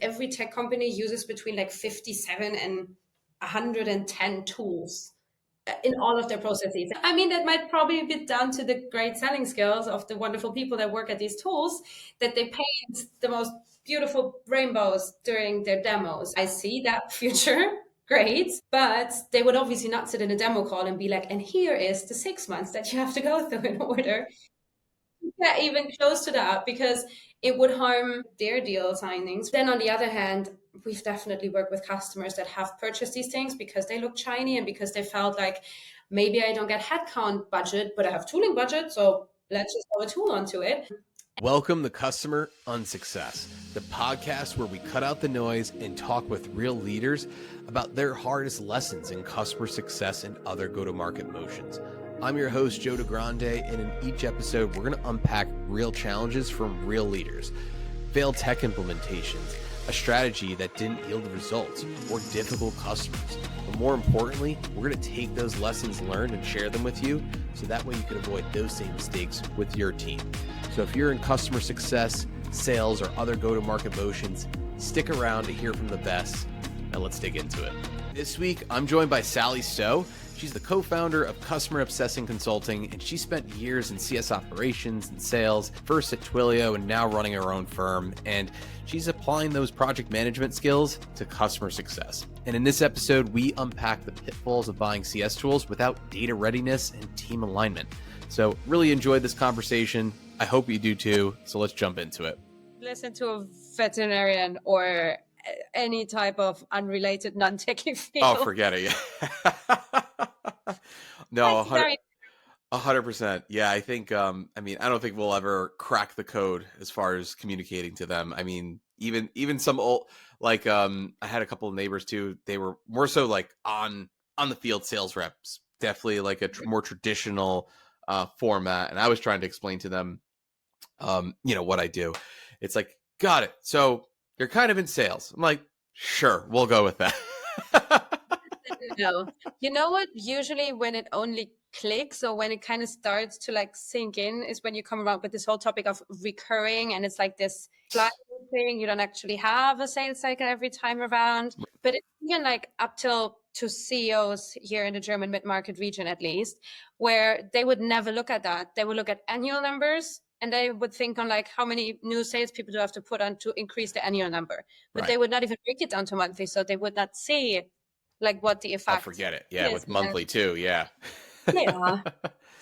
Every tech company uses between like 57 and 110 tools in all of their processes. I mean, that might probably be down to the great selling skills of the wonderful people that work at these tools, that they paint the most beautiful rainbows during their demos. I see that future. Great. But they would obviously not sit in a demo call and be like, and here is the 6 months that you have to go through in order to get even close to that, because it would harm their deal signings. Then on the other hand, we've definitely worked with customers that have purchased these things because they look shiny and because they felt like, maybe I don't get headcount budget, but I have tooling budget, so let's just throw a tool onto it. Welcome to Customer Unsuccess, the podcast where we cut out the noise and talk with real leaders about their hardest lessons in customer success and other go-to-market motions. I'm your host, Joe DeGrande, and in each episode, we're going to unpack real challenges from real leaders, failed tech implementations, a strategy that didn't yield results, or difficult customers. But more importantly, we're going to take those lessons learned and share them with you so that way you can avoid those same mistakes with your team. So if you're in customer success, sales, or other go-to-market motions, stick around to hear from the best, and let's dig into it. This week, I'm joined by Sally Stoewe. She's the co-founder of Customer Obsessing Consulting, and she spent years in CS operations and sales, first at Twilio and now running her own firm. And she's applying those project management skills to customer success. And in this episode, we unpack the pitfalls of buying CS tools without data readiness and team alignment. So really enjoyed this conversation. I hope you do too. So let's jump into it. Listen to a veterinarian or any type of unrelated non-techie field. Oh, forget it. Yeah. No, 100%. Yeah, I think, I don't think we'll ever crack the code as far as communicating to them. I mean, even some old, like, I had a couple of neighbors too. They were more so like on the field sales reps, definitely like a more traditional format. And I was trying to explain to them, what I do. It's like, got it. So you're kind of in sales. I'm like, sure, we'll go with that. No, you know what? Usually when it only clicks or when it kind of starts to like sink in is when you come around with this whole topic of recurring, and it's like this flat thing. You don't actually have a sales cycle every time around, but it's even like up till to CEOs here in the German mid-market region, at least, where they would never look at that. They would look at annual numbers. And they would think on like, how many new salespeople do I have to put on to increase the annual number? But Right. They would not even break it down to monthly. So they would not see like what the effect. I'll forget it. Yeah, with monthly too. Yeah. Yeah.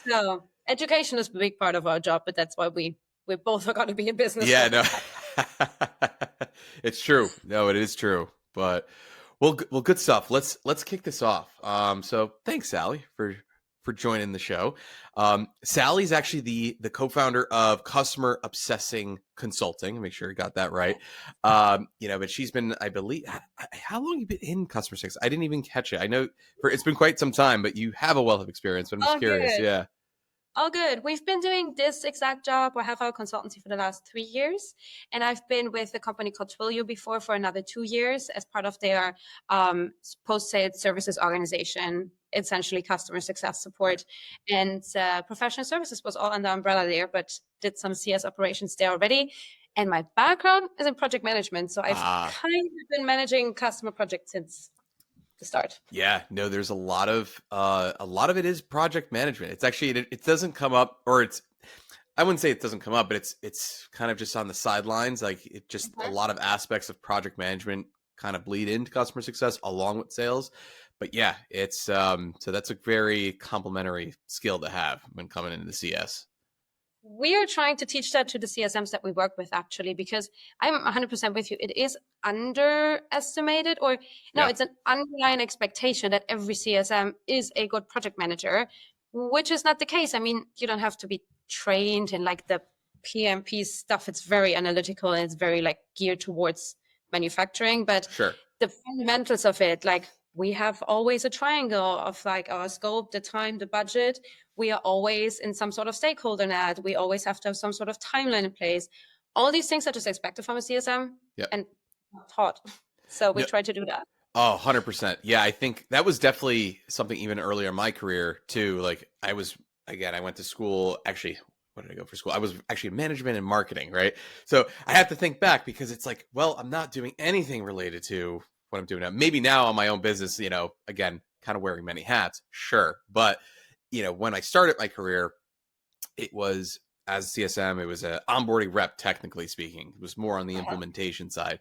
So education is a big part of our job, but that's why we both are going to be in business. Yeah, no, it's true. No, it is true. But well, good stuff. Let's kick this off. So thanks, Sally, for joining the show. Sally's actually the co-founder of Customer Obsessing Consulting. Make sure you got that right. But she's been, I believe, how long have you been in customer success? I didn't even catch it. I know it's been quite some time, but you have a wealth of experience. But I'm just curious. Good. Yeah. All good. We've been doing this exact job or have our consultancy for the last 3 years. And I've been with a company called Twilio before for another 2 years as part of their post-sales services organization, essentially customer success support. And professional services was all under umbrella there, but did some CS operations there already. And my background is in project management. So I've kind of been managing customer projects since the start. Yeah, no, there's a lot of it is project management. It's actually, it doesn't come up, or I wouldn't say it doesn't come up, but it's kind of just on the sidelines. Like it just, a lot of aspects of project management kind of bleed into customer success along with sales. But yeah, it's, so that's a very complementary skill to have when coming into the CS. We are trying to teach that to the CSMs that we work with, actually, because I'm 100% with you. It is underestimated, or it's an underlying expectation that every CSM is a good project manager, which is not the case. I mean, you don't have to be trained in like the PMP stuff. It's very analytical and it's very like geared towards manufacturing, but sure, the fundamentals of it, like we have always a triangle of like our scope, the time, the budget. We are always in some sort of stakeholder net. We always have to have some sort of timeline in place. All these things are just expected from a CSM and not taught. So we try to do that. Oh, 100%. Yeah, I think that was definitely something even earlier in my career too. Like I went to school, actually what did I go for school? I was actually in management and marketing, right? So I have to think back because it's like, well, I'm not doing anything related to what I'm doing now. Maybe now on my own business, again, kind of wearing many hats, sure. But, when I started my career, it was as CSM, it was a onboarding rep, technically speaking. It was more on the implementation side,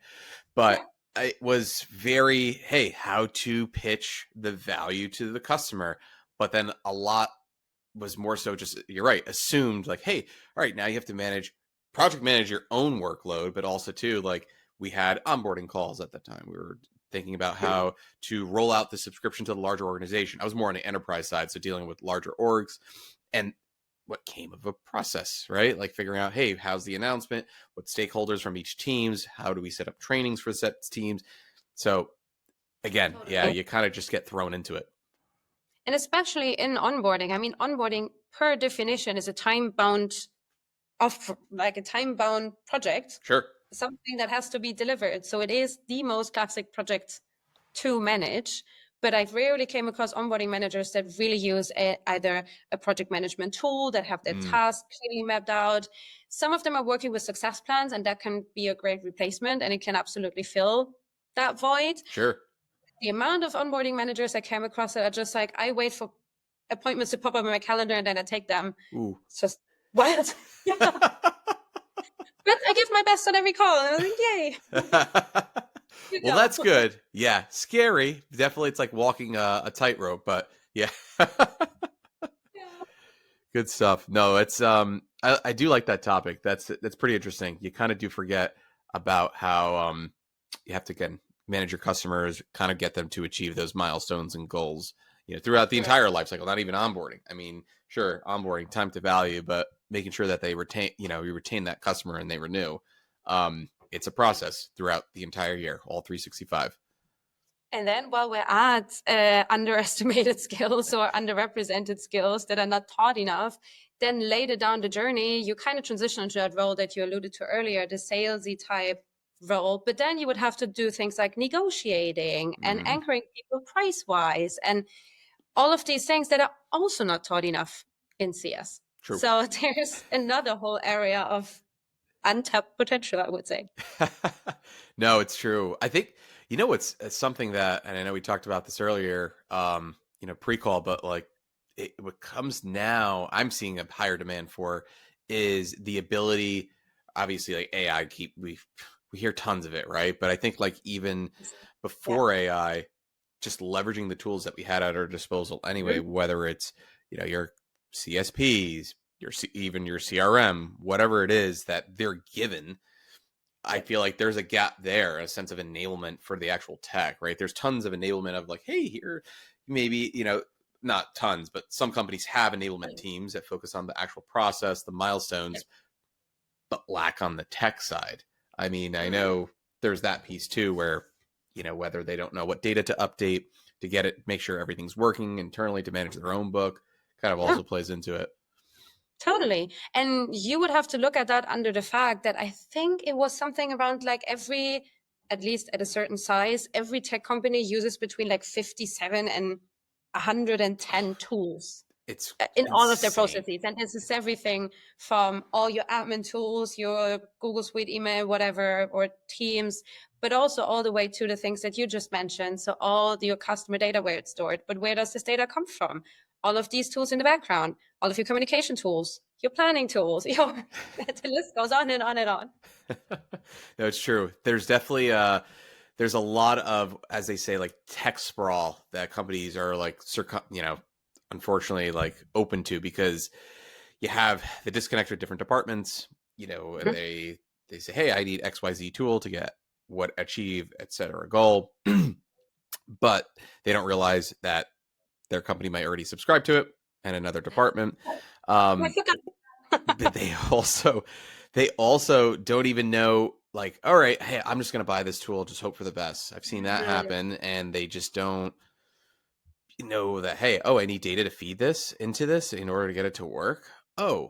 but it was very, hey, how to pitch the value to the customer. But then a lot was more so just, you're right, assumed like, hey, all right, now you have to project manage your own workload, but also too, like we had onboarding calls at that time. We were thinking about how to roll out the subscription to the larger organization. I was more on the enterprise side, so dealing with larger orgs, and what came of a process, right? Like figuring out, hey, how's the announcement? What stakeholders from each teams? How do we set up trainings for set teams? So again, yeah, you kind of just get thrown into it. And especially in onboarding. I mean, onboarding per definition is a time-bound project. Sure. Something that has to be delivered. So it is the most classic project to manage. But I've rarely came across onboarding managers that really use either a project management tool that have their tasks clearly mapped out. Some of them are working with success plans, and that can be a great replacement, and it can absolutely fill that void. Sure. The amount of onboarding managers I came across that are just like, I wait for appointments to pop up in my calendar and then I take them. Ooh. It's just wild. Yeah. But I give my best on every call. And I was like, yay. Well, that's good. Yeah. Scary. Definitely. It's like walking a tightrope, but yeah. Good stuff. No, it's, I do like that topic. That's pretty interesting. You kind of do forget about how, you have to, again, manage your customers, kind of get them to achieve those milestones and goals, throughout the entire life cycle, not even onboarding. I mean, sure, onboarding, time to value, but making sure that they retain, you retain that customer and they renew. It's a process throughout the entire year, all 365. And then while we're at underestimated skills or underrepresented skills that are not taught enough, then later down the journey, you kind of transition into that role that you alluded to earlier, the salesy type role. But then you would have to do things like negotiating and anchoring people price-wise and all of these things that are also not taught enough in CS. True. So there's another whole area of untapped potential, I would say. No, it's true. I think, it's something that, and I know we talked about this earlier, pre-call, but like what comes now, I'm seeing a higher demand for is the ability, obviously like AI, we hear tons of it, right? But I think like even before AI, just leveraging the tools that we had at our disposal anyway, whether it's, your CSPs, even your CRM, whatever it is that they're given, I feel like there's a gap there, a sense of enablement for the actual tech, right? There's tons of enablement of like, hey, here, maybe, not tons, but some companies have enablement teams that focus on the actual process, the milestones, but lack on the tech side. I mean, I know there's that piece too, where, whether they don't know what data to update to get it, make sure everything's working internally to manage their own book, kind of also plays into it. Totally. And you would have to look at that under the fact that I think it was something around like at least at a certain size, every tech company uses between like 57 and 110 tools. It's in all of their processes. And this is everything from all your admin tools, your Google Suite email, whatever, or Teams, but also all the way to the things that you just mentioned. So all your customer data, where it's stored, but where does this data come from? All of these tools in the background, all of your communication tools, your planning tools, the list goes on and on and on. No, it's true. There's definitely there's a lot of, as they say, like tech sprawl that companies are like, unfortunately like open to, because you have the disconnect with different departments, they say, hey, I need XYZ tool to get achieve, et cetera, goal. But they don't realize that their company might already subscribe to it and another department. They also don't even know, like, all right, hey, I'm just going to buy this tool, just hope for the best. I've seen that happen. And they just don't know that, hey, I need data to feed this into this in order to get it to work. I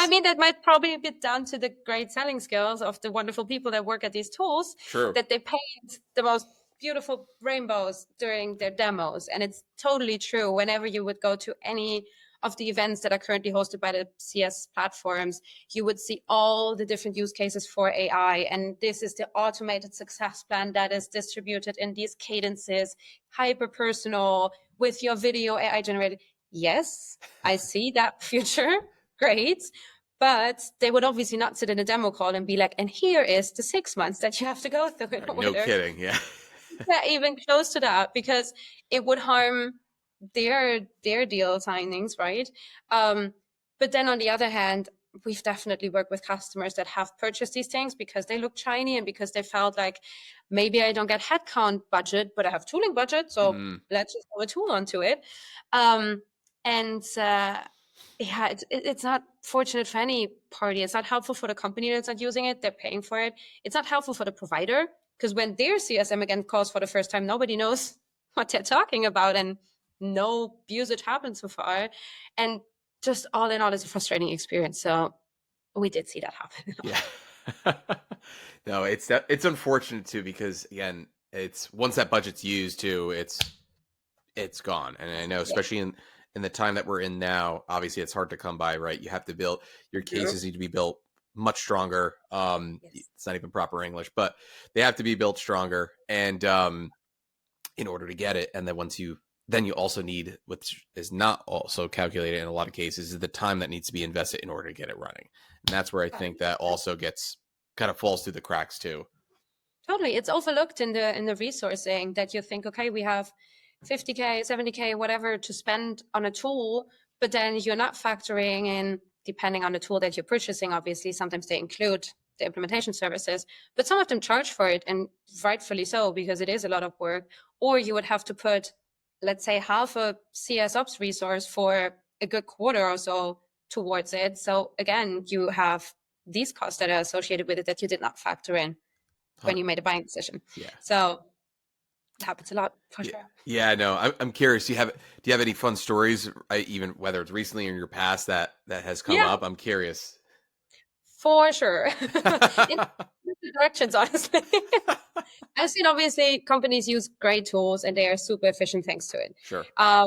mean, that might probably be down to the great selling skills of the wonderful people that work at these tools. True. That they paint the most beautiful rainbows during their demos. And it's totally true. Whenever you would go to any of the events that are currently hosted by the CS platforms, you would see all the different use cases for AI. And this is the automated success plan that is distributed in these cadences, hyper personal, with your video AI generated. Yes, I see that future. Great. But they would obviously not sit in a demo call and be like, and here is the 6 months that you have to go through in No order kidding. Yeah. get even close to that, because it would harm their deal signings, right? But then on the other hand, we've definitely worked with customers that have purchased these things because they look shiny and because they felt like, maybe I don't get headcount budget, but I have tooling budget, so let's just throw a tool onto it. And yeah, it's not fortunate for any party. It's not helpful for the company that's not using it. They're paying for it. It's not helpful for the provider, because when their CSM again calls for the first time, nobody knows what they're talking about and no usage happened so far. And just all in all, it's a frustrating experience. So we did see that happen. Yeah. No, it's unfortunate too, because again, it's once that budget's used too, it's gone. And I know, especially in the time that we're in now, obviously it's hard to come by, right? You have to build your cases need to be built much stronger. It's not even proper English, but they have to be built stronger, and in order to get it. And then then you also need, which is not also calculated in a lot of cases, is the time that needs to be invested in order to get it running. And that's where I think that also gets kind of falls through the cracks too. Totally. It's overlooked in the resourcing, that you think, okay, we have 50K, 70K, whatever to spend on a tool, but then you're not factoring in, depending on the tool that you're purchasing, obviously, sometimes they include the implementation services, but some of them charge for it, and rightfully so, because it is a lot of work. Or you would have to put, let's say, half a CS ops resource for a good quarter or so towards it. So again, you have these costs that are associated with it that you did not factor in when you made a buying decision. Yeah. So it happens a lot, for sure. Yeah, no, I'm curious. Do you have any fun stories, even whether it's recently or in your past, that has come up? I'm curious. For sure. In directions, honestly. I've seen, obviously, companies use great tools and they are super efficient thanks to it. Sure.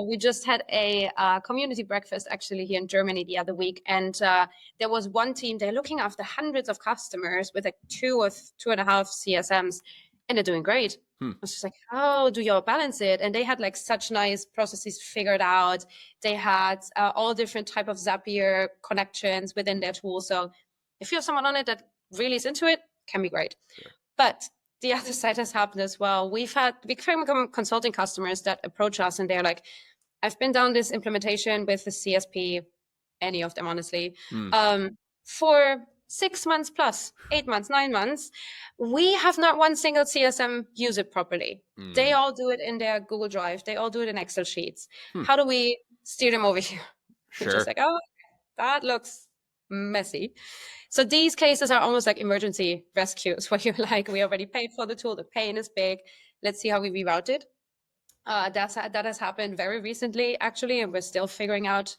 We just had a community breakfast actually here in Germany the other week. And there was one team, they're looking after hundreds of customers with like 2 or 2.5 CSMs, and they're doing great. I was just like, how do you all balance it? And they had like such nice processes figured out. They had all different type of Zapier connections within their tool. So if you have someone on it that really is into it, can be great. Sure. But the other side has happened as well. We've had big consulting customers that approach us and they're like, I've been down this implementation with the CSP, any of them, honestly, for 6 months plus, 8 months, 9 months. We have not one single CSM use it properly. They all do it in their Google Drive. They all do it in Excel sheets. How do we steer them over here? Sure. We're just like, oh, that looks messy. So these cases are almost like emergency rescues, where you're like, we already paid for the tool, the pain is big, let's see how we reroute it. That has happened very recently, actually, and we're still figuring out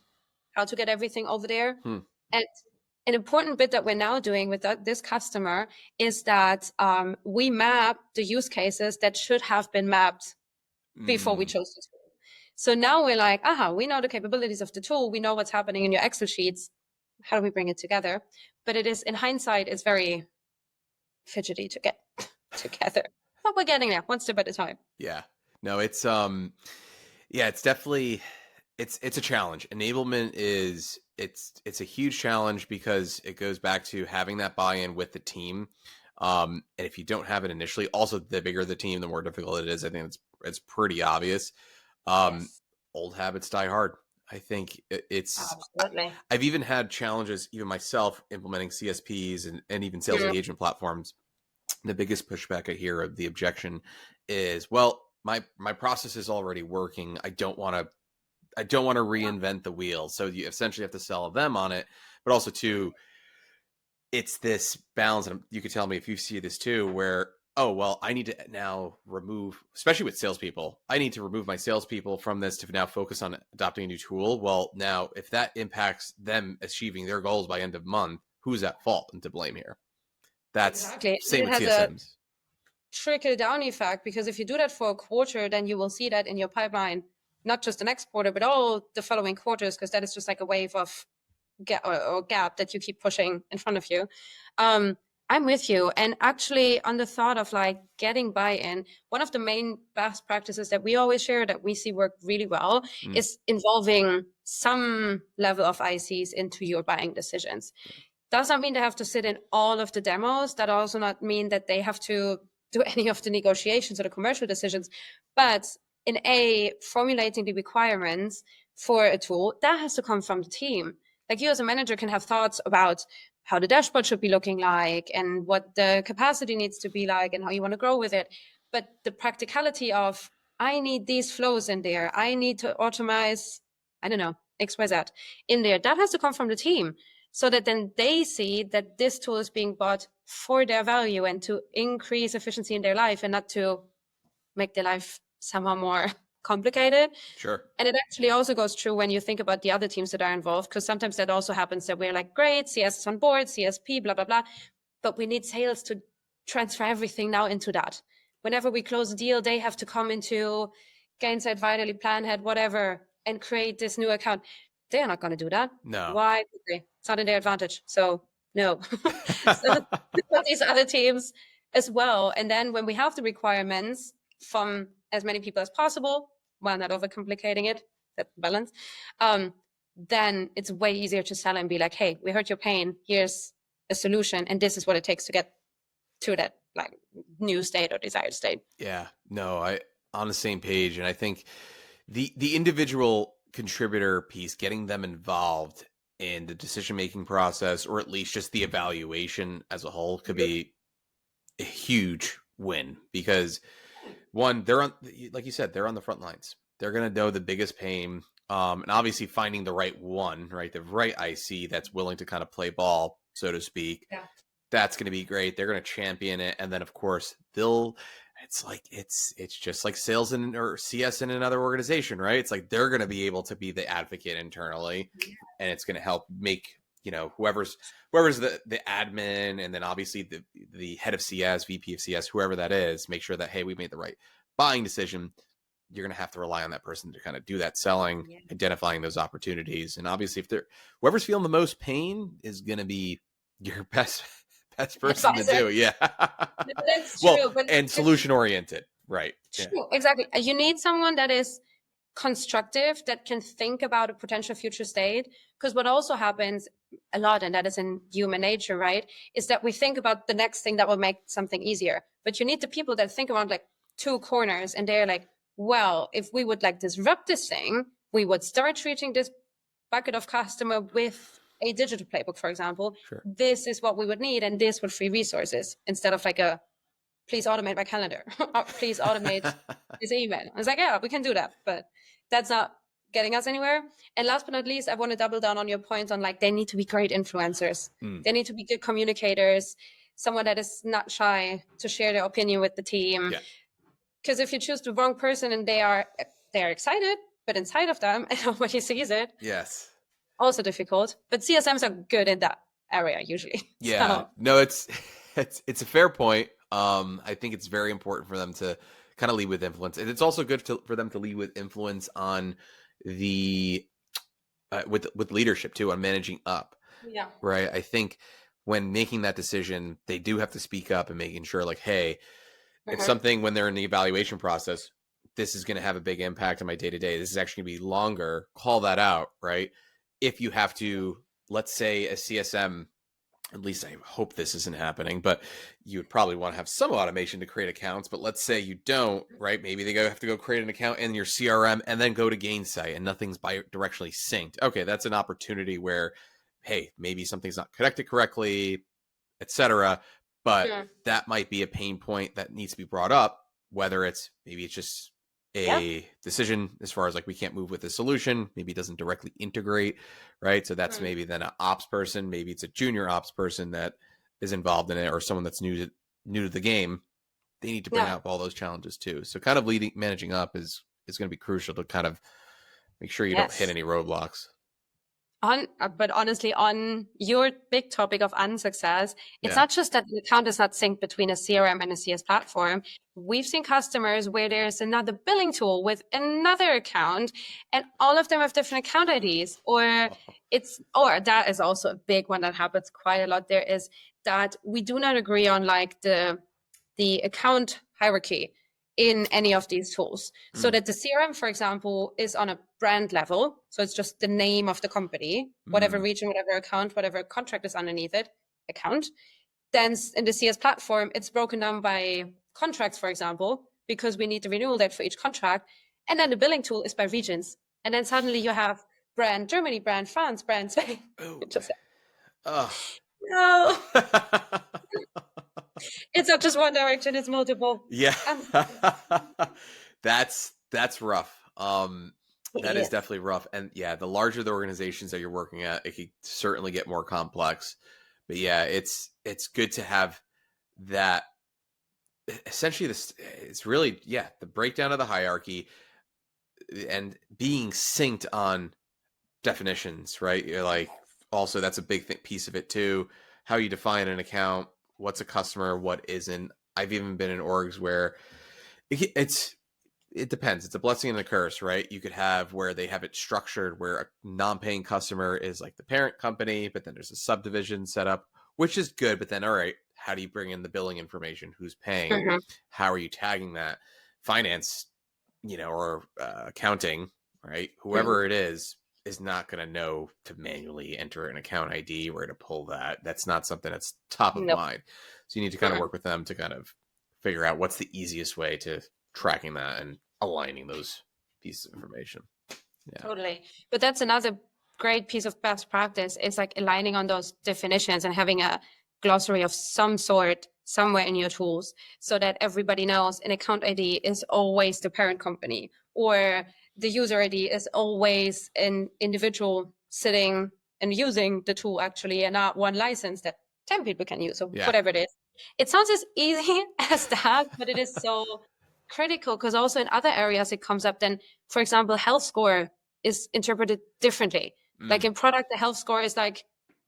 how to get everything over there. And an important bit that we're now doing with this customer is that we map the use cases that should have been mapped before we chose the tool. So now we're like, we know the capabilities of the tool, we know what's happening in your Excel sheets. How do we bring it together? But it is, in hindsight, it's very fidgety to get together. But we're getting there, one step at a time. Yeah. No, it's it's definitely it's a challenge. Enablement is it's a huge challenge, because it goes back to having that buy-in with the team. And if you don't have it initially, also the bigger the team, the more difficult it is. I think it's pretty obvious. Old habits die hard. I think it's absolutely. I've even had challenges, even myself, implementing CSPs and even sales engagement platforms. The biggest pushback I hear of the objection is, well, my process is already working. I don't want to reinvent the wheel. So you essentially have to sell them on it, but also too, it's this balance. And you could tell me if you see this too, where, oh, well, I need to now remove, especially with salespeople, I need to remove my salespeople from this to now focus on adopting a new tool. Well, now if that impacts them achieving their goals by end of month, who's at fault and to blame here? That's exactly. Same with CSMs. Trickle down effect, because if you do that for a quarter, then you will see that in your pipeline not just the next quarter, but all the following quarters, because that is just like a wave of gap that you keep pushing in front of you. I'm with you. And actually, on the thought of like getting buy-in, one of the main best practices that we always share that we see work really well is involving some level of ICs into your buying decisions. Does not mean they have to sit in all of the demos. That also not mean that they have to do any of the negotiations or the commercial decisions. But in formulating the requirements for a tool, that has to come from the team. Like you as a manager can have thoughts about how the dashboard should be looking like and what the capacity needs to be like and how you want to grow with it. But the practicality of, I need these flows in there, I need to automate, I don't know, XYZ in there, that has to come from the team, so that then they see that this tool is being bought for their value and to increase efficiency in their life and not to make their life somehow more complicated. Sure. And it actually also goes true when you think about the other teams that are involved, because sometimes that also happens that we're like, great, CS is on board, CSP, blah, blah, blah. But we need sales to transfer everything now into that. Whenever we close a deal, they have to come into Gainsight, Vitally, Planhead, whatever, and create this new account. They're not going to do that. No. Why would they? It's not in their advantage. So no. So these other teams as well. And then when we have the requirements from as many people as possible, while not overcomplicating it, that balance, then it's way easier to sell and be like, hey, we heard your pain. Here's a solution. And this is what it takes to get to that like new state or desired state. Yeah, no, I on the same page. And I think the individual contributor piece, getting them involved in the decision-making process, or at least just the evaluation as a whole, could be a huge win, because one, they're on, like you said, they're on the front lines. They're going to know the biggest pain. And obviously finding the right one, right? The right IC that's willing to kind of play ball, so to speak. Yeah. That's going to be great. They're going to champion it. And then of course it's just like sales or CS in another organization, right? It's like, they're going to be able to be the advocate internally, and it's going to help make, whoever's the admin, and then obviously the head of CS, VP of CS, whoever that is, make sure that, hey, we made the right buying decision. You're going to have to rely on that person to kind of do that selling, identifying those opportunities. And obviously whoever's feeling the most pain is going to be your best person to do. Yeah. That's well, true, but and solution oriented. Right. True. Yeah. Exactly. You need someone that is constructive, that can think about a potential future state. Because what also happens a lot, and that is in human nature, right, is that we think about the next thing that will make something easier. But you need the people that think around like two corners, and they're like, well, if we would like disrupt this thing, we would start treating this bucket of customer with a digital playbook, for example. Sure. This is what we would need, and this would free resources, instead of like a, please automate my calendar, or please automate this email. I was like, yeah, we can do that, but that's not getting us anywhere. And last but not least, I want to double down on your point on like, they need to be great influencers. They need to be good communicators, someone that is not shy to share their opinion with the team. Because if you choose the wrong person and they're excited, but inside of them, and nobody sees it. Yes. Also difficult, but CSMs are good in that area usually. Yeah. So. No, it's a fair point. I think it's very important for them to kind of lead with influence, and it's also good for them to lead with influence on the with leadership too, on managing up. Yeah. Right. I think when making that decision, they do have to speak up and making sure, like, hey, if something, when they're in the evaluation process, this is going to have a big impact on my day-to-day, this is actually going to be longer, call that out, right? If you have to, let's say a CSM, at least I hope this isn't happening, but you would probably want to have some automation to create accounts. But let's say you don't, right? Maybe they have to go create an account in your CRM and then go to Gainsight, and nothing's directionally synced. Okay, that's an opportunity where, hey, maybe something's not connected correctly, etc. But that might be a pain point that needs to be brought up, whether maybe it's just a decision as far as like, we can't move with the solution. Maybe it doesn't directly integrate, right? So that's maybe then an ops person. Maybe it's a junior ops person that is involved in it, or someone that's new to the game. They need to bring up all those challenges too. So kind of managing up is going to be crucial to kind of make sure you don't hit any roadblocks. But honestly, on your big topic of unsuccess, it's Yeah. not just that the account is not synced between a CRM and a CS platform. We've seen customers where there's another billing tool with another account, and all of them have different account IDs, or that is also a big one that happens quite a lot. There is that we do not agree on like the account hierarchy in any of these tools. So that the CRM, for example, is on a brand level. So it's just the name of the company, whatever region, whatever account, whatever contract is underneath it, account. Then in the CS platform, it's broken down by contracts, for example, because we need the renewal date for each contract. And then the billing tool is by regions. And then suddenly you have brand Germany, brand France, brand Spain. Just Oh. no, it's not just one direction, it's multiple. Yeah. That's rough. That is definitely rough. And yeah, the larger the organizations that you're working at, it could certainly get more complex. But yeah, it's good to have that. Essentially, it's really, yeah, the breakdown of the hierarchy and being synced on definitions, right? You're like, also, that's a big piece of it too. How you define an account, what's a customer, what isn't. I've even been in orgs where it depends. It's a blessing and a curse, right? You could have where they have it structured where a non-paying customer is like the parent company, but then there's a subdivision set up, which is good. But then, all right, how do you bring in the billing information? Who's paying? Mhm. How are you tagging that? Finance, or accounting, right? Whoever it is not going to know to manually enter an account ID, where to pull that. That's not something that's top of Nope. mind. So you need to kind of work with them to kind of figure out what's the easiest way to tracking that and aligning those pieces of information. Yeah. Totally. But that's another great piece of best practice is like aligning on those definitions and having a glossary of some sort somewhere in your tools so that everybody knows an account ID is always the parent company or the user ID is always an individual sitting and using the tool actually and not one license that 10 people can use or whatever it is. It sounds as easy as that, but it is so critical because also in other areas it comes up. Then, for example, health score is interpreted differently. Like in product, the health score is like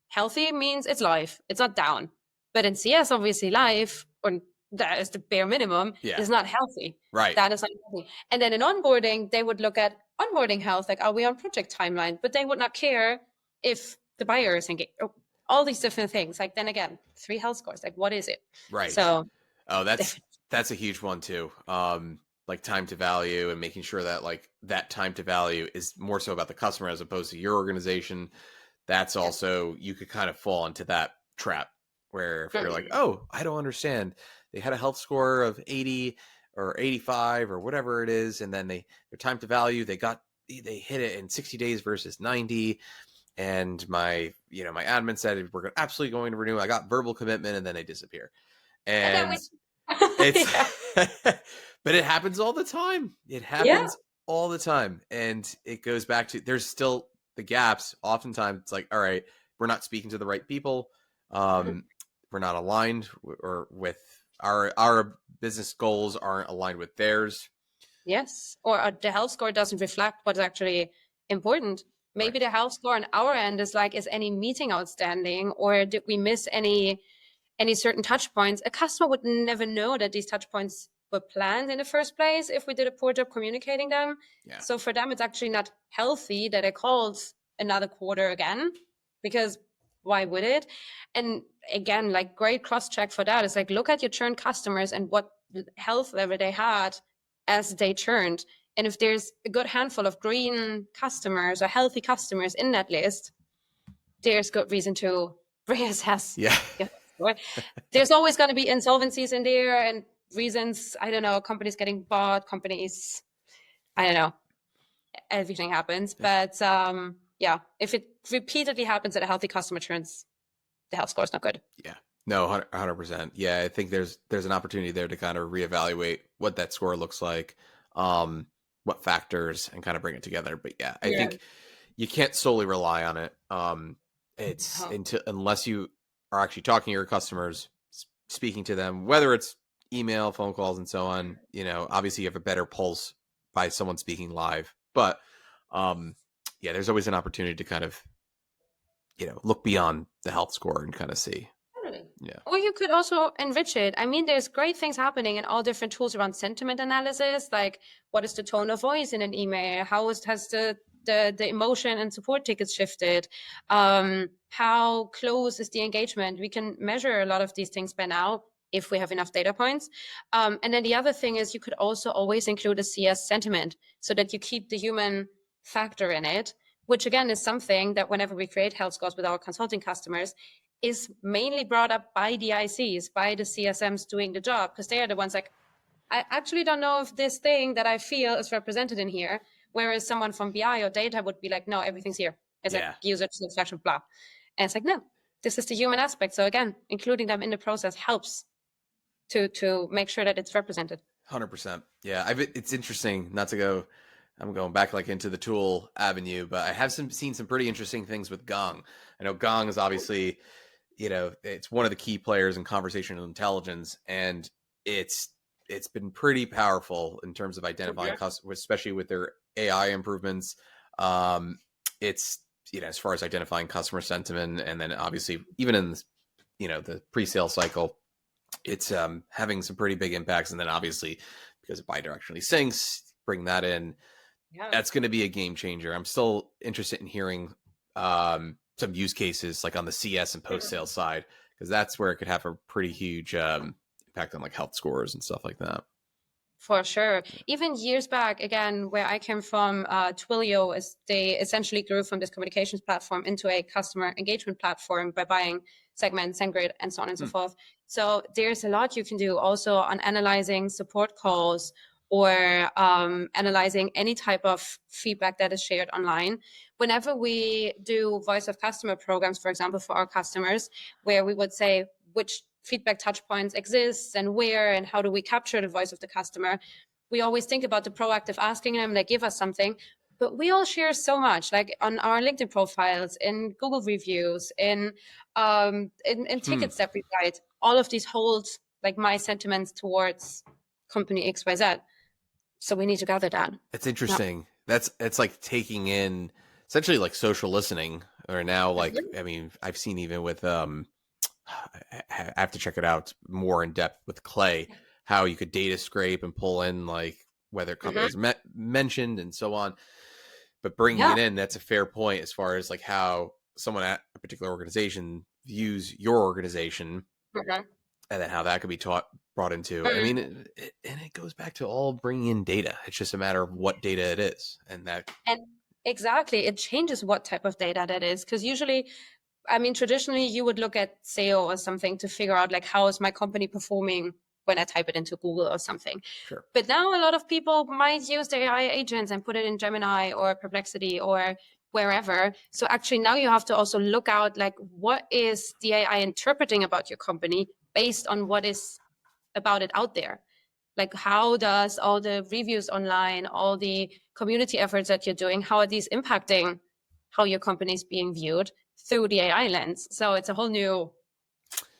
healthy means it's live, it's not down. But in CS, obviously, live, or that is the bare minimum, is not healthy. Right. That is not healthy. And then in onboarding, they would look at onboarding health, like are we on project timeline? But they would not care if the buyer is engaged. All these different things. Like then again, 3 health scores. Like what is it? Right. So that's a huge one too. Like time to value and making sure that like that time to value is more so about the customer as opposed to your organization. That's also, you could kind of fall into that trap where if you're like, oh, I don't understand. They had a health score of 80 or 85 or whatever it is. And then their time to value, they hit it in 60 days versus 90. And my admin said, we're absolutely going to renew. I got verbal commitment, and then they disappear. And it's, but it happens all the time. It happens all the time. And it goes back to, there's still the gaps. Oftentimes it's like, all right, we're not speaking to the right people. We're not aligned or with our business goals aren't aligned with theirs. Yes. Or the health score doesn't reflect what's actually important. Maybe the health score on our end is like, is any meeting outstanding or did we miss any certain touch points? A customer would never know that these touch points were planned in the first place if we did a poor job communicating them. Yeah. So for them, it's actually not healthy that I called another quarter again, because why would it? And again, like great cross-check for that is like, look at your churn customers and what health level they had as they churned. And if there's a good handful of green customers or healthy customers in that list, there's good reason to reassess. Yeah. There's always going to be insolvencies in there and reasons, I don't know, companies getting bought, companies, I don't know, everything happens. But if it repeatedly happens that a healthy customer churns, the health score is not good. Yeah. No, 100%. Yeah, I think there's an opportunity there to kind of reevaluate what that score looks like, what factors, and kind of bring it together. But yeah, I think you can't solely rely on it. Unless you are actually talking to your customers, speaking to them, whether it's email, phone calls, and so on. Obviously you have a better pulse by someone speaking live. But there's always an opportunity to kind of look beyond the health score and kind of see. Totally. Yeah. Or you could also enrich it. I mean, there's great things happening in all different tools around sentiment analysis, like what is the tone of voice in an email? Has the emotion and support tickets shifted? How close is the engagement? We can measure a lot of these things by now if we have enough data points. And then the other thing is you could also always include a CS sentiment so that you keep the human factor in it, which again is something that whenever we create health scores with our consulting customers, is mainly brought up by the ICs, by the CSMs doing the job, because they are the ones like, I actually don't know if this thing that I feel is represented in here. Whereas someone from BI or data would be like, no, everything's here. It's like user satisfaction, blah. And it's like, no, this is the human aspect. So again, including them in the process helps to make sure that it's represented. 100%. Yeah. It's interesting not to go, I'm going back like into the tool avenue, but I have seen some pretty interesting things with Gong. I know Gong is obviously, it's one of the key players in conversational intelligence, and it's been pretty powerful in terms of identifying customers, especially with their AI improvements. It's, as far as identifying customer sentiment, and then obviously even in, the pre-sale cycle, it's having some pretty big impacts. And then obviously because it bidirectionally syncs, bring that in. Yeah. That's going to be a game changer. I'm still interested in hearing some use cases like on the CS and post-sale side, because that's where it could have a pretty huge impact on like health scores and stuff like that. For sure. Even years back, again, where I came from, Twilio, they essentially grew from this communications platform into a customer engagement platform by buying Segment, SendGrid, and so on and so forth. So there's a lot you can do also on analyzing support calls or analyzing any type of feedback that is shared online. Whenever we do voice of customer programs, for example, for our customers, where we would say which feedback touch points exist and where and how do we capture the voice of the customer, we always think about the proactive asking them, like, give us something. But we all share so much, like on our LinkedIn profiles, in Google reviews, in tickets that we write. All of these hold like my sentiments towards company XYZ. So we need to gather that. It's interesting. Yeah. It's like taking in essentially like social listening, or now like, I mean, I've seen even with I have to check it out more in depth with Clay, how you could data scrape and pull in like whether companies mentioned and so on. But bringing it in, that's a fair point as far as like how someone at a particular organization views your organization, and then how that could be brought into. I mean, and it goes back to all bringing in data. It's just a matter of what data it is, and exactly, it changes what type of data that is, because usually, I mean, traditionally you would look at SEO or something to figure out like, how is my company performing when I type it into Google or something. Sure. But now a lot of people might use the AI agents and put it in Gemini or Perplexity or wherever. So actually now you have to also look out like, what is the AI interpreting about your company based on what is about it out there? Like, how does all the reviews online, all the community efforts that you're doing, how are these impacting how your company is being viewed through the AI lens? So it's a whole new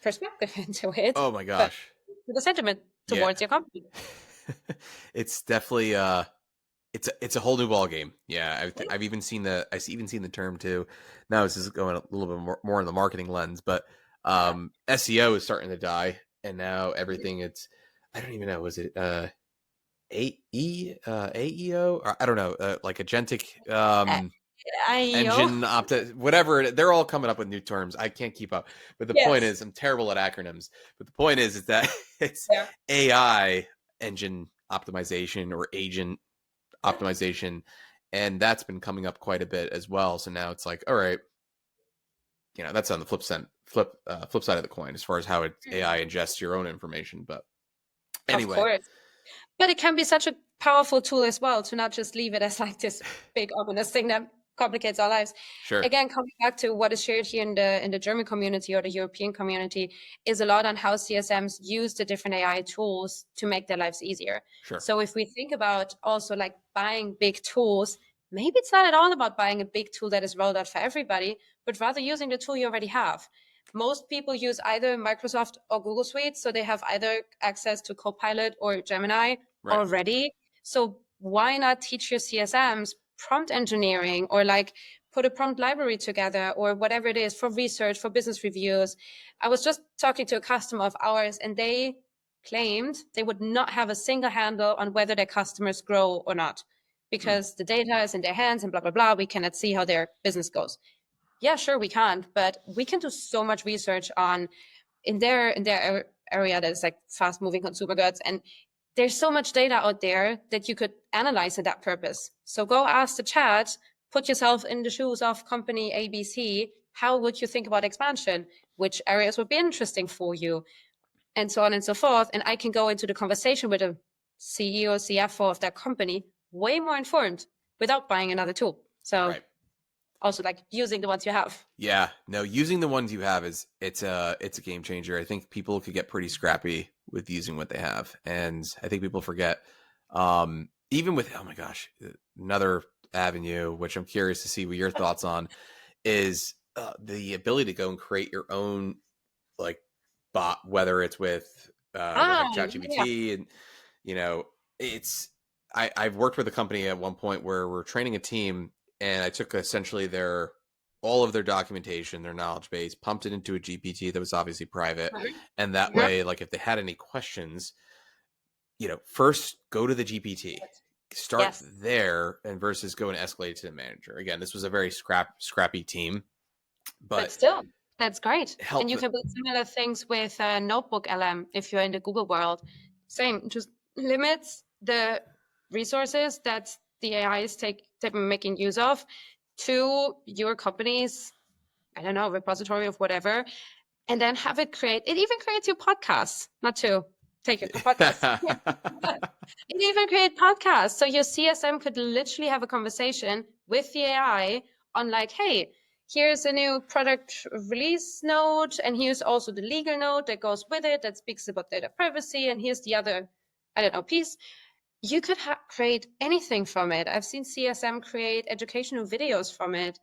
perspective into it. Oh my gosh. The sentiment towards your company. It's definitely it's a whole new ball game. Yeah, I've even seen the term too. Now this is going a little bit more in the marketing lens, but SEO is starting to die, and now everything I don't even know, was it AEO, or I don't know, like agentic engine whatever. They're all coming up with new terms. I can't keep up. But the point is, I'm terrible at acronyms. But the point is that it's AI engine optimization or agent optimization, and that's been coming up quite a bit as well. So now it's like, all right, that's on the flip side of the coin as far as how AI ingests your own information. But anyway. Of course. But it can be such a powerful tool as well, to not just leave it as like this big ominous thing that complicates our lives. Sure. Again, coming back to what is shared here in the German community or the European community is a lot on how CSMs use the different AI tools to make their lives easier. Sure. So if we think about also like buying big tools, maybe it's not at all about buying a big tool that is rolled out for everybody, but rather using the tool you already have. Most people use either Microsoft or Google Suite, so they have either access to Copilot or Gemini already. So why not teach your CSMs prompt engineering or like put a prompt library together or whatever it is for research, for business reviews. I was just talking to a customer of ours, and they claimed they would not have a single handle on whether their customers grow or not, because the data is in their hands and blah, blah, blah. We cannot see how their business goes. Yeah, sure, we can't, but we can do so much research on in their area that is like fast moving consumer goods. And there's so much data out there that you could analyze for that purpose. So go ask the chat, put yourself in the shoes of company ABC. How would you think about expansion? Which areas would be interesting for you? And so on and so forth. And I can go into the conversation with a CEO, CFO of that company way more informed without buying another tool. So Right. also like using the ones you have. Yeah, no, using the ones you have it's a game changer. I think people could get pretty scrappy with using what they have. And I think people forget, even with, oh my gosh, another avenue, which I'm curious to see what your thoughts on, is the ability to go and create your own like bot, whether it's with like ChatGPT. And it's I've worked with a company at one point where we're training a team, and I took essentially all of their documentation, their knowledge base, pumped it into a GPT that was obviously private. And that way, like if they had any questions, first go to the GPT, start there, and versus go and escalate to the manager. Again, this was a very scrappy team, but still, that's great. And you can build similar things with Notebook LM if you're in the Google world. Same, just limits the resources that the AI is making use of to your company's, I don't know, repository of whatever, and then have it even creates your podcasts, not to take your podcast. It even creates podcasts. So your CSM could literally have a conversation with the AI on like, hey, here's a new product release note, and here's also the legal note that goes with it that speaks about data privacy, and here's the other, I don't know, piece. You could create anything from it. I've seen CSM create educational videos from it,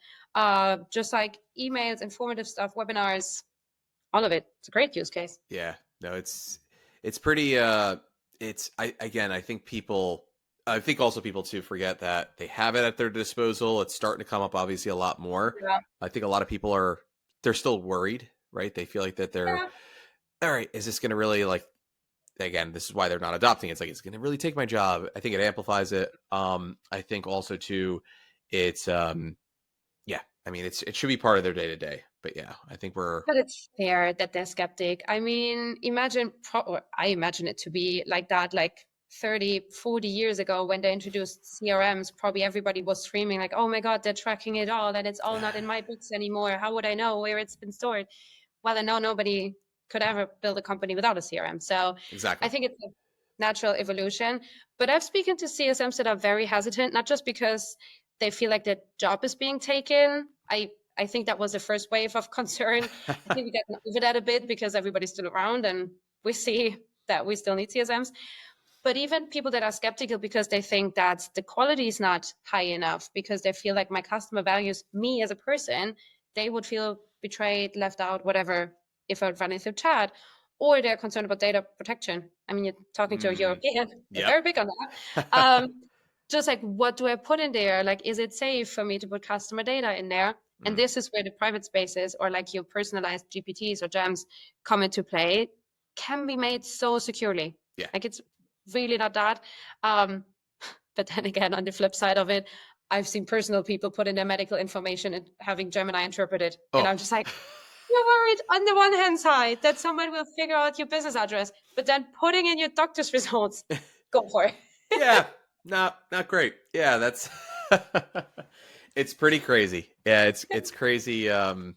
just like emails, informative stuff, webinars, all of it. It's a great use case. Yeah, no, it's pretty, I think also people too forget that they have it at their disposal. It's starting to come up obviously a lot more. Yeah. I think a lot of people they're still worried, right? They feel like that they're, all right, is this going to really again, this is why they're not adopting it. It's like, it's going to really take my job. I think it amplifies it. I think also too, it's, it should be part of their day to day. But yeah, I think But it's fair that they're skeptic. I mean, I imagine it to be like that, like 30, 40 years ago when they introduced CRMs, probably everybody was screaming like, oh my God, they're tracking it all and it's all not in my books anymore. How would I know where it's been stored? Well, I know nobody could ever build a company without a CRM. So exactly. I think it's a natural evolution. But I've spoken to CSMs that are very hesitant, not just because they feel like their job is being taken. I think that was the first wave of concern. I think we get over that a bit because everybody's still around and we see that we still need CSMs. But even people that are skeptical because they think that the quality is not high enough, because they feel like my customer values me as a person, they would feel betrayed, left out, whatever, if I run into chat, or they're concerned about data protection. I mean, you're talking to a European, they're very big on that. Just like, what do I put in there? Like, is it safe for me to put customer data in there? And this is where the private spaces or like your personalized GPTs or gems come into play, can be made so securely. Yeah. Like, it's really not that. But then again, on the flip side of it, I've seen personal people put in their medical information and having Gemini interpret it. And I'm just like, you're worried on the one hand side that someone will figure out your business address, but then putting in your doctor's results, go for it. Yeah, not great. Yeah, that's it's pretty crazy. Yeah, it's crazy. Oh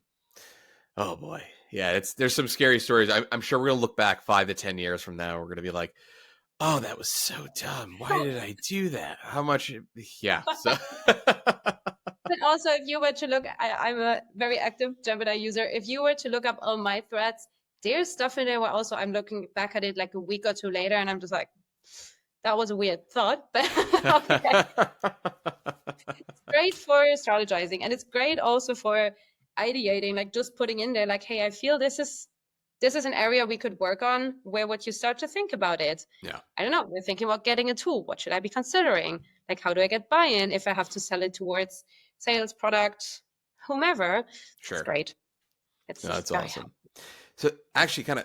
boy. Yeah, there's some scary stories. I'm sure we're gonna look back 5 to 10 years from now. We're gonna be like, oh, that was so dumb. Why did I do that? How much? Yeah. So. But also, if you were to look, I'm a very active Gemini user. If you were to look up all my threads, there's stuff in there where also I'm looking back at it like a week or two later, and I'm just like, that was a weird thought, but okay. It's great for strategizing, and it's great also for ideating, like just putting in there, like, hey, I feel this is an area we could work on. Where would you start to think about it? Yeah. I don't know. We're thinking about getting a tool. What should I be considering? Like, how do I get buy-in if I have to sell it towards sales, product, whomever. It's Sure. great. It's No, just that's very awesome. So actually I kind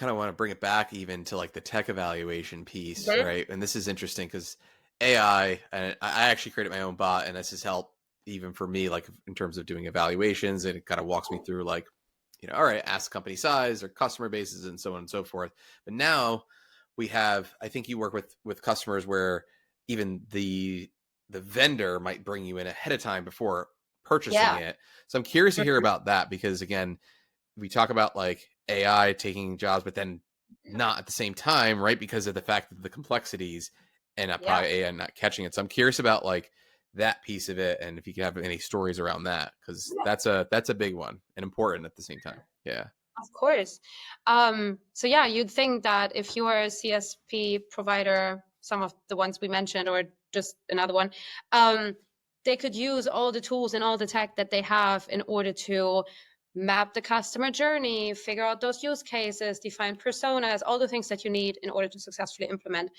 of want to bring it back even to like the tech evaluation piece, helpful. right? And this is interesting because AI, and I actually created my own bot, and this has helped even for me, like in terms of doing evaluations, and it kind of walks me through like, all right, ask company size or customer bases and so on and so forth. But now we have, I think you work with customers where even the vendor might bring you in ahead of time before purchasing Yeah. it. So I'm curious to hear Mhm. about that because again, we talk about like AI taking jobs, but then not at the same time, right? Because of the fact that the complexities and not Yeah. probably AI not catching it. So I'm curious about like that piece of it, and if you could have any stories around that, because that's a big one and important at the same time. Yeah. Of course. So yeah, you'd think that if you are a CSP provider, some of the ones we mentioned, or just another one, they could use all the tools and all the tech that they have in order to map the customer journey, figure out those use cases, define personas, all the things that you need in order to successfully implement.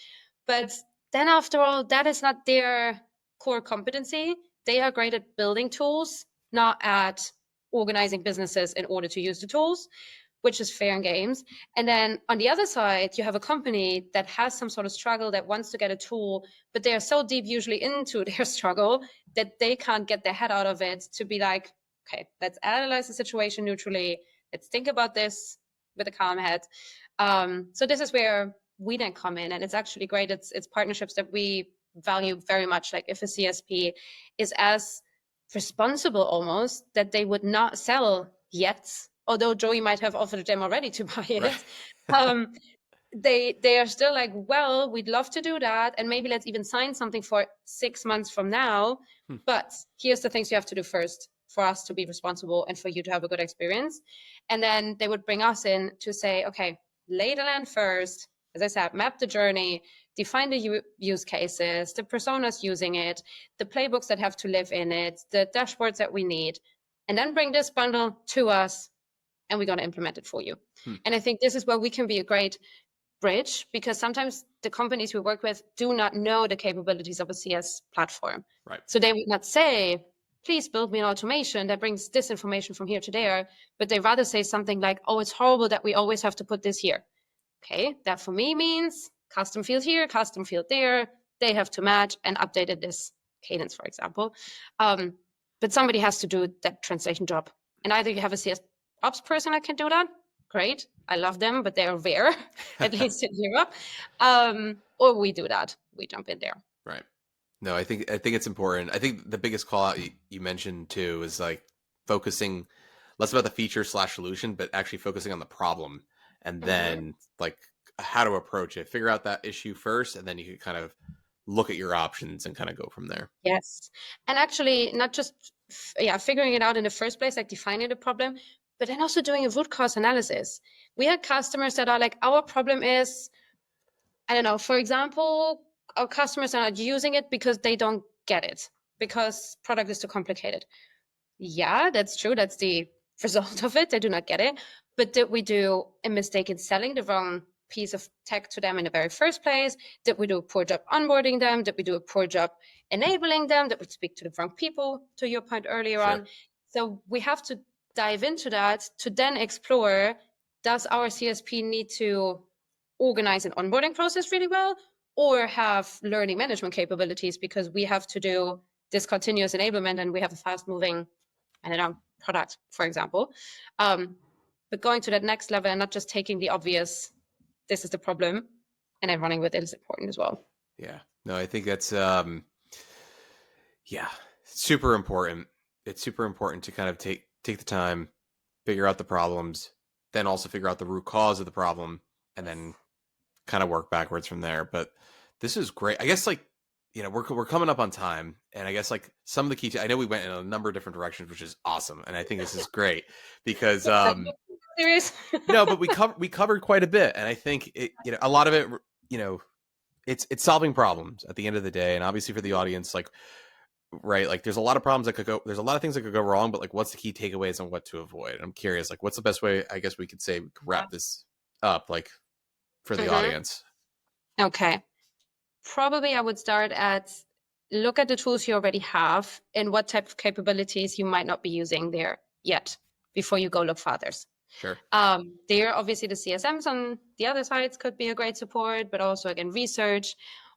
But then after all, that is not their core competency. They are great at building tools, not at organizing businesses in order to use the tools, which is fair in games. And then on the other side, you have a company that has some sort of struggle that wants to get a tool, but they are so deep usually into their struggle that they can't get their head out of it to be like, okay, let's analyze the situation neutrally. Let's think about this with a calm head. So this is where we then come in, and it's actually great. It's partnerships that we value very much. Like if a CSP is as responsible almost that they would not sell yet, although Joey might have offered them already to buy Right. it. um, they are still like, well, we'd love to do that, and maybe let's even sign something for 6 months from now. Hmm. But here's the things you have to do first for us to be responsible and for you to have a good experience. And then they would bring us in to say, okay, lay the land first. As I said, map the journey, define the use cases, the personas using it, the playbooks that have to live in it, the dashboards that we need, and then bring this bundle to us, and we're going to implement it for you. Hmm. And I think this is where we can be a great bridge, because sometimes the companies we work with do not know the capabilities of a CS platform. Right. So they would not say, please build me an automation that brings this information from here to there, but they rather say something like, oh, it's horrible that we always have to put this here. Okay, that for me means custom field here, custom field there. They have to match and update at this cadence, for example. But somebody has to do that translation job. And either you have a CS ops person that can do that, great. I love them, but they're rare, at least in Europe. Or we do that. We jump in there. Right. No, I think it's important. I think the biggest call out you mentioned too is like focusing less about the feature slash solution, but actually focusing on the problem, and then like how to approach it. Figure out that issue first, and then you can kind of look at your options and kind of go from there. Yes. And actually, not just figuring it out in the first place, like defining the problem, but then also doing a root cause analysis. We had customers that are like, our problem is, I don't know, for example, our customers are not using it because they don't get it, because product is too complicated. Yeah, that's true. That's the result of it. They do not get it. But did we do a mistake in selling the wrong piece of tech to them in the very first place? Did we do a poor job onboarding them? Did we do a poor job enabling them? Did we speak to the wrong people, to your point earlier Sure. on? So we have to dive into that to then explore, does our CSP need to organize an onboarding process really well, or have learning management capabilities, because we have to do this continuous enablement and we have a fast moving, I don't know, product, for example. But going to that next level and not just taking the obvious, this is the problem, and then running with it is important as well. Yeah. No, I think that's yeah, super important. It's super important to kind of take the time, figure out the problems, then also figure out the root cause of the problem, and then kind of work backwards from there. But this is great. I guess like, we're coming up on time, and I guess like some of the key, I know we went in a number of different directions, which is awesome. And I think this is great because, Serious? no, but we covered quite a bit. And I think it, a lot of it, it's solving problems at the end of the day. And obviously for the audience, like, right, like there's a lot of problems that could go, there's a lot of things that could go wrong, but like, what's the key takeaways on what to avoid? I'm curious, like, what's the best way, I guess we could say, wrap this up, like for the audience? Okay. Probably I would start at look at the tools you already have and what type of capabilities you might not be using there yet before you go look for others. Sure. There, obviously, the CSMs on the other sides could be a great support, but also, again, research.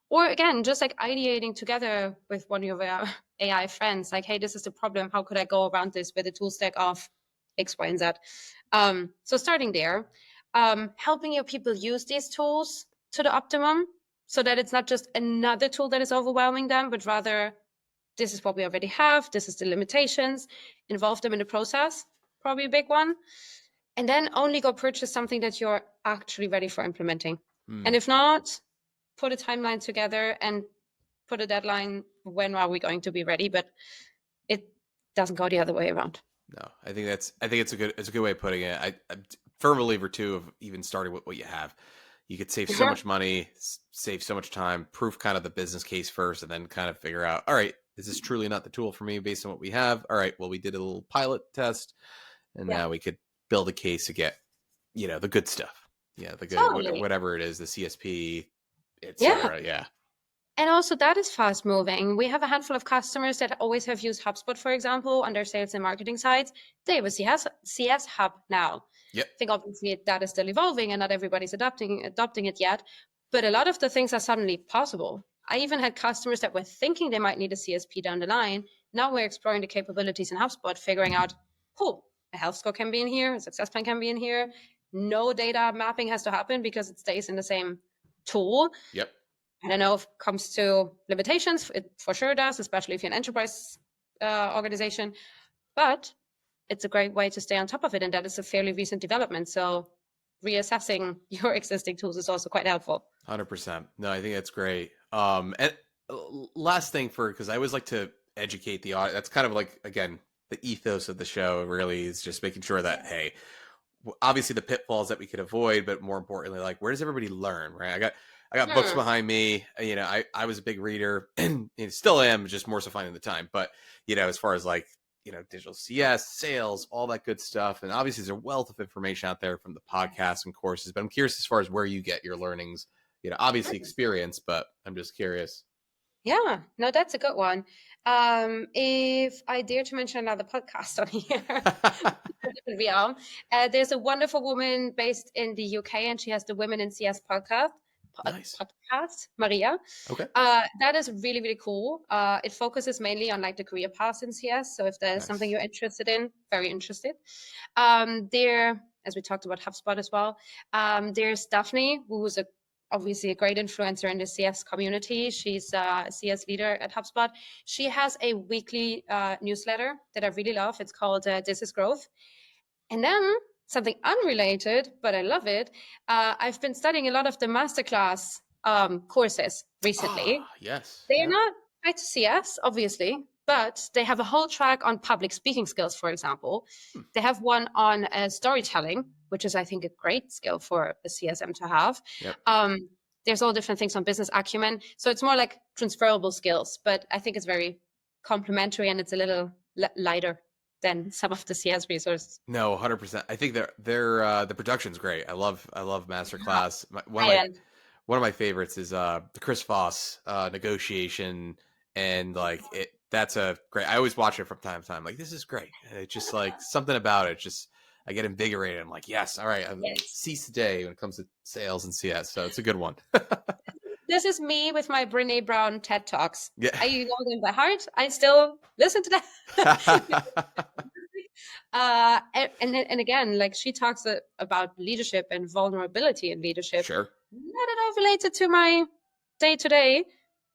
Or, again, just like ideating together with one of your AI friends, like, hey, this is the problem. How could I go around this with a tool stack of X, Y, and Z? So starting there, helping your people use these tools to the optimum so that it's not just another tool that is overwhelming them, but rather this is what we already have. This is the limitations. Involve them in the process, probably a big one. And then only go purchase something that you're actually ready for implementing. And if not, put a timeline together and put a deadline. When are we going to be ready? But it doesn't go the other way around. No, I think it's a good way of putting it. I'm a firm believer too of even starting with what you have. You could save so much money, save so much time, proof kind of the business case first, and then kind of figure out, all right, is this truly not the tool for me based on what we have? All right, well, we did a little pilot test, and now we could build a case to get, the good stuff. Yeah, the good, Totally. whatever it is, the CSP, etc. Yeah. And also that is fast moving. We have a handful of customers that always have used HubSpot, for example, on their sales and marketing sites. They have a CS hub now. Yep. I think obviously that is still evolving and not everybody's adopting it yet. But a lot of the things are suddenly possible. I even had customers that were thinking they might need a CSP down the line. Now we're exploring the capabilities in HubSpot, figuring out, cool, a health score can be in here, a success plan can be in here. No data mapping has to happen because it stays in the same tool. Yep. I don't know if it comes to limitations, it for sure does, especially if you're an enterprise organization, but it's a great way to stay on top of it. And that is a fairly recent development. So reassessing your existing tools is also quite helpful. 100%. No, I think that's great. And last thing because I always like to educate the audience. That's kind of like, again, the ethos of the show really is just making sure that, hey, obviously the pitfalls that we could avoid, but more importantly, like, where does everybody learn, right? I got books behind me. I was a big reader and still am, just more so finding the time. But, as far as like, digital CS, sales, all that good stuff. And obviously there's a wealth of information out there from the podcasts and courses, but I'm curious as far as where you get your learnings, obviously experience, but I'm just curious. Yeah, no, that's a good one. If I dare to mention another podcast on here, there's a wonderful woman based in the UK, and she has the Women in CS podcast. Nice. Podcast, Maria. Okay. That is really, really cool. It focuses mainly on like the career paths in CS. So if there's something you're interested in, very interested. There, as we talked about HubSpot as well, there's Daphne, who's obviously a great influencer in the CS community. She's a CS leader at HubSpot. She has a weekly newsletter that I really love. It's called This is Growth. And then something unrelated, but I love it. I've been studying a lot of the masterclass courses recently. Yes. They're not tied to CS, obviously, but they have a whole track on public speaking skills, for example. They have one on storytelling, which is, I think, a great skill for a CSM to have. Yep. There's all different things on business acumen. So it's more like transferable skills, but I think it's very complementary and it's a little lighter than some of the CS resources. No, 100%. I think the production's great. I love Masterclass. One of my favorites is the Chris Voss negotiation, and like that's a great. I always watch it from time to time. Like, this is great. It's just like something about it. Just I get invigorated. I'm like, yes, all right. Seize the day when it comes to sales and CS. So it's a good one. This is me with my Brené Brown TED Talks. Yeah. I know them by heart. I still listen to that. And again, like, she talks about leadership and vulnerability in leadership. Sure. Not at all related to my day-to-day,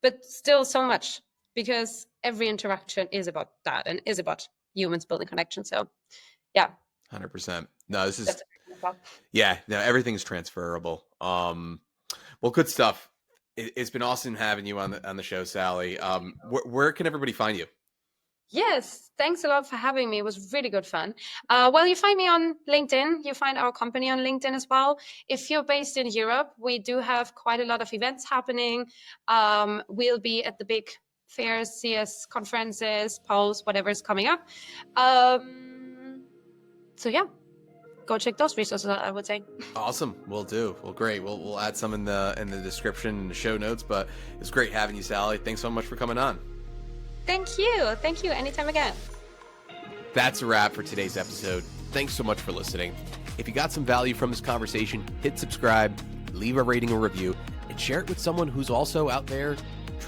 but still so much, because every interaction is about that and is about humans building connection. So yeah. 100%. No, this is, everything's transferable. Well, good stuff. It's been awesome having you on the show, Sally. Where can everybody find you? Yes, thanks a lot for having me. It was really good fun. Well, you find me on LinkedIn. You find our company on LinkedIn as well. If you're based in Europe, we do have quite a lot of events happening. We'll be at the big fairs, CS conferences, polls, whatever is coming up. So yeah. go check those resources out, I would say. Awesome. We'll do. Well, great. We'll add some in the description and the show notes, but it's great having you, Sally. Thanks so much for coming on. Thank you. Thank you. Anytime again. That's a wrap for today's episode. Thanks so much for listening. If you got some value from this conversation, hit subscribe, leave a rating or review, and share it with someone who's also out there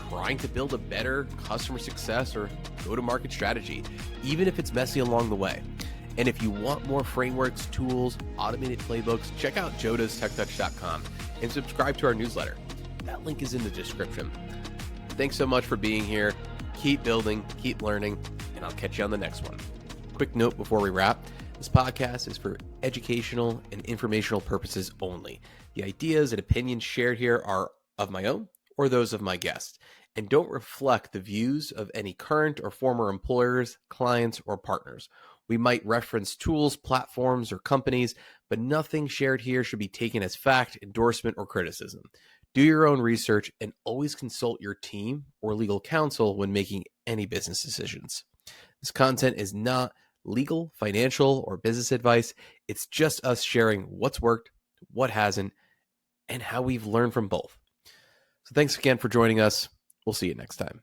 trying to build a better customer success or go-to-market strategy, even if it's messy along the way. And if you want more frameworks, tools, automated playbooks, check out jodastechtouch.com and subscribe to our newsletter. That link is in the description. Thanks so much for being here. Keep building, keep learning, and I'll catch you on the next one. Quick note before we wrap. This podcast is for educational and informational purposes only. The ideas and opinions shared here are of my own or those of my guests, and don't reflect the views of any current or former employers, clients, or partners. We might reference tools, platforms, or companies, but nothing shared here should be taken as fact, endorsement, or criticism. Do your own research and always consult your team or legal counsel when making any business decisions. This content is not legal, financial, or business advice. It's just us sharing what's worked, what hasn't, and how we've learned from both. So thanks again for joining us. We'll see you next time.